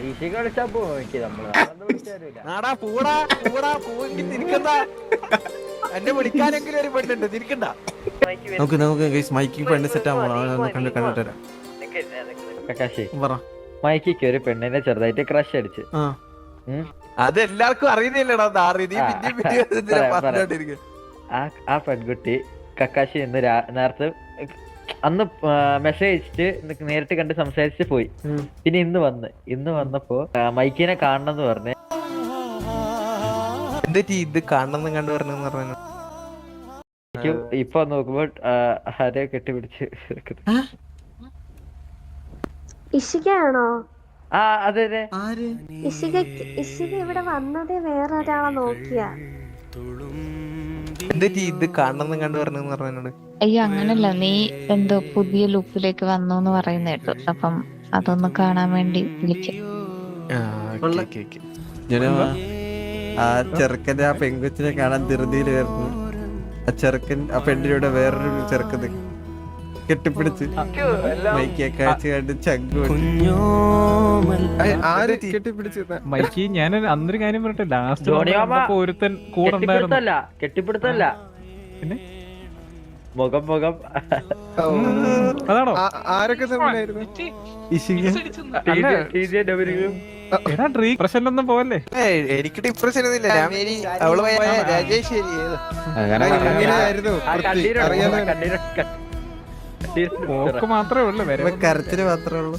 ഈശി കളിച്ചാ പോവും എനിക്ക് നമ്മള് നാടാ പൂടാ പൂടാ പൂവെങ്കിൽ തിരിക്കണ്ട. എന്നെ വിളിക്കാനെങ്കിലും ഒരു പെണ്ണുണ്ട്, തിരിക്കണ്ട. നമുക്ക് മൈക്കിൽ പെണ്ണ് സെറ്റ് ആവുമ്പോൾ കണ്ടിട്ട് കക്കാശി പറ. മൈക്കിക്ക് ഒരു പെണ്ണിനെ ചെറുതായിട്ട് ക്രഷ് അടിച്ച്. അത് എല്ലാവർക്കും അറിയുന്നില്ലടാ. ആ പെൺകുട്ടി കക്കാശി ഇന്ന് നേരത്തെ അന്ന് മെസ്സേജ് അയച്ചിട്ട് നേരിട്ട് കണ്ട് സംസാരിച്ച് പോയി. പിന്നെ ഇന്ന് വന്നപ്പോ മൈക്കിനെ കാണണം പറഞ്ഞ്. ഇത് കാണണം കണ്ടു പറഞ്ഞു. ഇപ്പൊ നോക്കുമ്പോ ആരെയോ കെട്ടിപ്പിടിച്ച്. ഇഷികയാണോ? ആ അതെ അതെ. ഇഷിക ഇവിടെ വന്നതേ വേറൊരാളെ നോക്കിയാ. ഇത് കാണണം കണ്ടു പറഞ്ഞു. അയ്യോ അങ്ങനല്ല, നീ എന്തോ പുതിയ ലുക്കിലേക്ക് വന്നു എന്ന് പറയുന്ന കേട്ടു. അപ്പം അതൊന്ന് കാണാൻ വേണ്ടി വിളിക്കാം. ആ ചെറുക്കന്റെ ആ പെങ്കൊച്ചിനെ കാണാൻ ധൃതിയിൽ വരുന്നു. ആ ചെറുക്കൻ ആ പെണ്ണിലൂടെ വേറൊരു ചെറുക്കന് കെട്ടിപ്പിടിച്ച് മൈക്കൊക്കെ അയച്ച് കണ്ട് ചങ്കു കെട്ടിപ്പിടിച്ച്. മൈക്ക് ഞാൻ അന്നൊരു കാര്യം പറയട്ടെ, ലാസ്റ്റ് ഒരുത്തൻ കൂടെ ഉണ്ടായിരുന്നു. കെട്ടിപ്പിടുത്തല്ല പിന്നെ മുഖം അതാണോ? ആരൊക്കെ പ്രശ്നമൊന്നും പോവല്ലേ? എനിക്ക് ഡിപ്രഷൻ ഒന്നുമില്ല. അവള് രാജേശ്വരി പോക്ക് മാത്രമേ ഉള്ളൂ, വരെ കരച്ചില് മാത്രമേ ഉള്ളൂ.